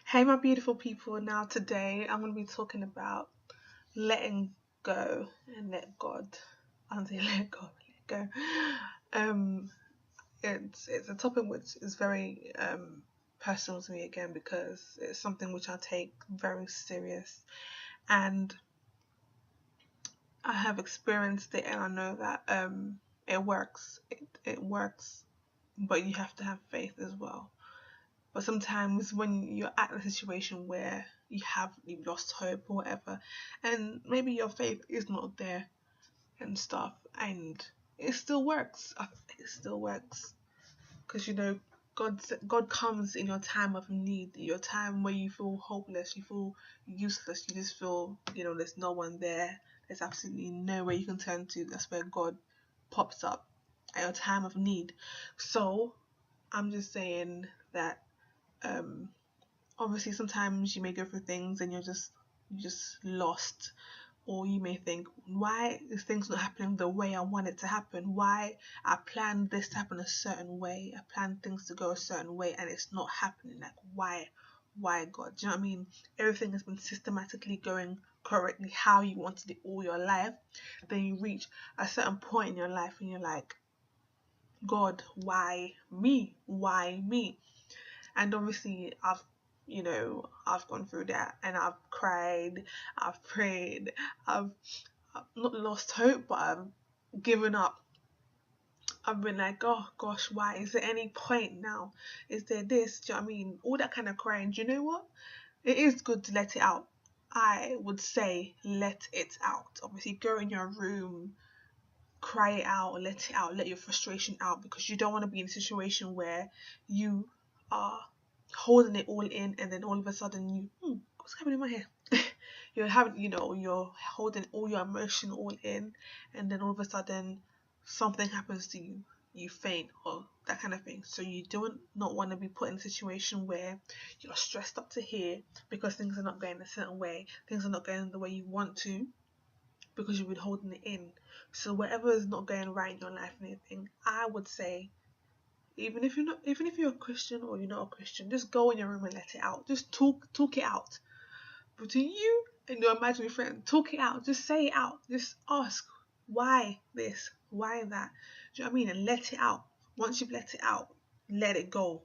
Hey, my beautiful people. Now, today I'm going to be talking about letting go and let God. I'm saying let go, let go. Um, it's a topic which is very personal to me again because it's something which I take very serious, and I have experienced it, and I know that it works. It works, but you have to have faith as well. But sometimes when you're at a situation where you've lost hope or whatever, and maybe your faith is not there and stuff, and it still works. It still works because God comes in your time of need, your time where you feel hopeless, you feel useless, you just feel there's no one there. There's absolutely nowhere you can turn to. That's where God pops up at your time of need. So I'm just saying that um obviously sometimes you may go through things and you're just lost, or you may think, why is things not happening the way I want it to happen? Why I planned this to happen a certain way, I planned things to go a certain way, and it's not happening. Like, why God? Do you know what I mean? Everything has been systematically going correctly how you wanted it all your life. Then you reach a certain point in your life and you're like, God, why me? Why me? And obviously I've gone through that, and I've cried, I've prayed, I've not lost hope, but I've given up. I've been like, oh gosh, why? Is there any point now? Is there this? Do you know what I mean? All that kind of crying. Do you know what? It is good to let it out. I would say let it out. Obviously, go in your room, cry it out, let it out, let your frustration out, because you don't want to be in a situation where you are holding it all in, and then all of a sudden what's happening in my hair? You're holding all your emotion all in, and then all of a sudden something happens to you, you faint or that kind of thing. So you do not want to be put in a situation where you're stressed up to here because things are not going a certain way, things are not going the way you want to, because you've been holding it in. So whatever is not going right in your life and anything, I would say, even if you're a Christian or you're not a Christian, just go in your room and let it out. Just talk it out between you and your imaginary friend. Talk it out. Just say it out. Just ask, why this, why that. Do you know what I mean? And let it out. Once you've let it out, let it go.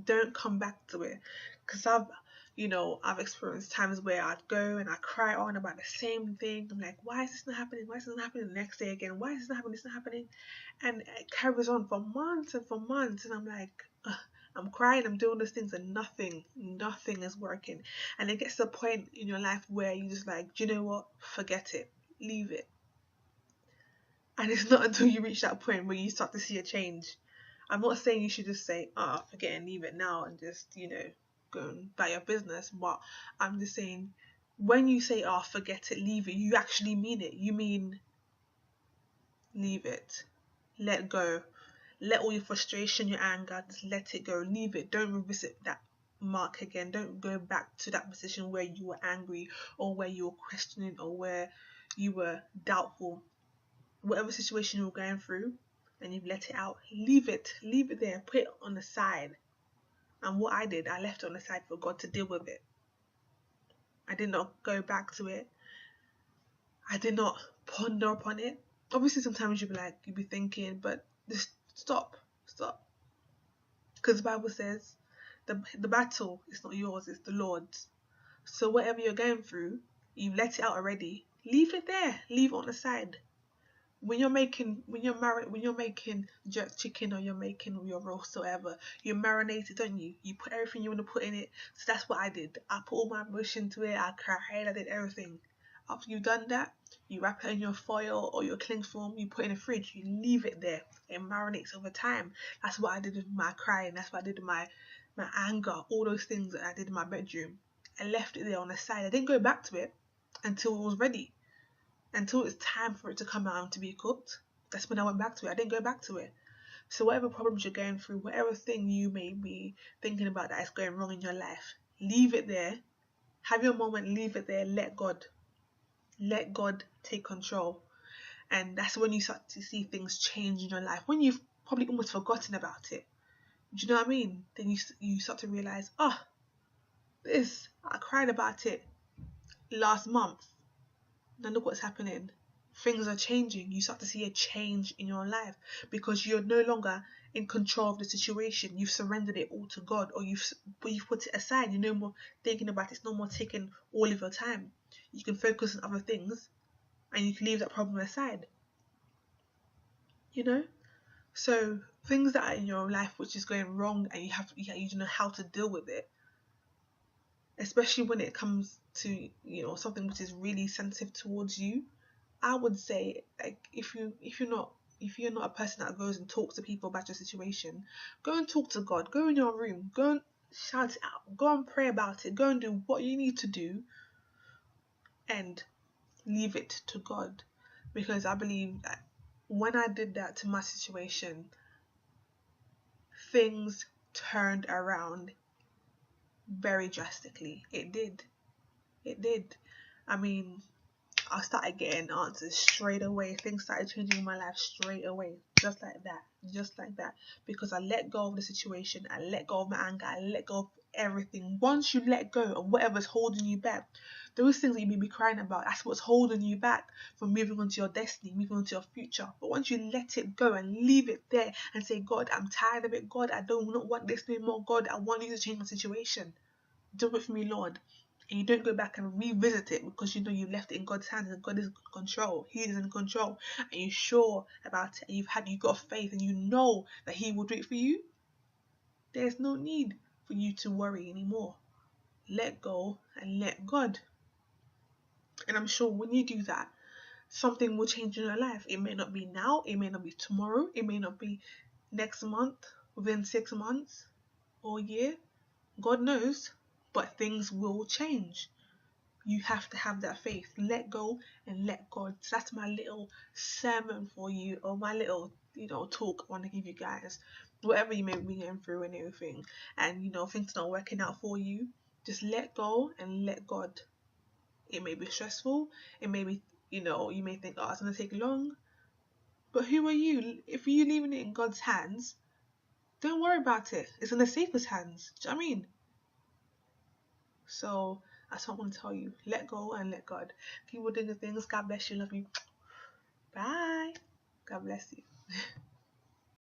Don't come back to it, because I've experienced times where I'd go and I cry on about the same thing. I'm like, why is this not happening? Why is this not happening? The next day again, why is this not happening? This not happening, and it carries on for months and for months. And I'm like, ugh, I'm crying, I'm doing these things, and nothing is working. And it gets to a point in your life where you just like, do you know what? Forget it, leave it. And it's not until you reach that point where you start to see a change. I'm not saying you should just say, forget and leave it now and just, go and buy your business. But I'm just saying, when you say, forget it, leave it, you actually mean it. You mean leave it. Let go. Let all your frustration, your anger, just let it go. Leave it. Don't revisit that mark again. Don't go back to that position where you were angry, or where you were questioning, or where you were doubtful. Whatever situation you're going through and you've let it out, leave it there, put it on the side. And what I did, I left it on the side for God to deal with it. I did not go back to it. I did not ponder upon it. Obviously sometimes you'd be thinking, but just stop, because the Bible says the battle is not yours, it's the Lord's. So whatever you're going through, you've let it out already, leave it there, leave it on the side. When you're making jerk chicken, or you're making your roast or whatever, you marinate it, don't you? You put everything you want to put in it. So that's what I did. I put all my emotion to it. I cried. I did everything. After you've done that, you wrap it in your foil or your cling film. You put it in the fridge. You leave it there. It marinates over time. That's what I did with my crying. That's what I did with my anger. All those things that I did in my bedroom. I left it there on the side. I didn't go back to it until it was ready, until it's time for it to come out and to be cooked. That's when I went back to it. I didn't go back to it. So whatever problems you're going through, whatever thing you may be thinking about that is going wrong in your life, leave it there. Have your moment, leave it there, let God. Let God take control. And that's when you start to see things change in your life. When you've probably almost forgotten about it. Do you know what I mean? Then you start to realize, oh, this, I cried about it last month. Now look what's happening. Things are changing. You start to see a change in your life because you're no longer in control of the situation. You've surrendered it all to God, or you've put it aside. You're no more thinking about it. It's no more taking all of your time. You can focus on other things, and you can leave that problem aside. You know. So things that are in your life which is going wrong, and you don't know how to deal with it, especially when it comes to something which is really sensitive towards you. I would say, like, if you're not a person that goes and talks to people about your situation, go and talk to God. Go in your room. Go and shout it out. Go and pray about it. Go and do what you need to do, and leave it to God. Because I believe that when I did that to my situation, things turned around very drastically. It did. It did. I mean, I started getting answers straight away. Things started changing in my life straight away. Just like that. Just like that. Because I let go of the situation. I let go of my anger. I let go of everything. Once you let go of whatever's holding you back, those things that you may be crying about, that's what's holding you back from moving on to your destiny, moving on to your future. But once you let it go and leave it there and say, God, I'm tired of it. God, I do not want this no more. God, I want you to change my situation. Do it for me, Lord. And you don't go back and revisit it because you know you left it in God's hands and God is in control. He is in control, and you're sure about it, and you've got faith, and you know that He will do it for you. There's no need for you to worry anymore. Let go and let God. And I'm sure when you do that, something will change in your life. It may not be now, it may not be tomorrow, it may not be next month, within 6 months or a year. God knows, but things will change. You have to have that faith. Let go and let God. So that's my little sermon for you, or my little, talk I want to give you guys. Whatever you may be going through and everything, and things not working out for you, just let go and let God. It may be stressful. It may be, you may think, oh, it's gonna take long. But who are you? If you're leaving it in God's hands, don't worry about it. It's in the safest hands. Do you know what I mean? So that's what I want to tell you. Let go and let God. Keep doing the things. God bless you. Love you. Bye. God bless you.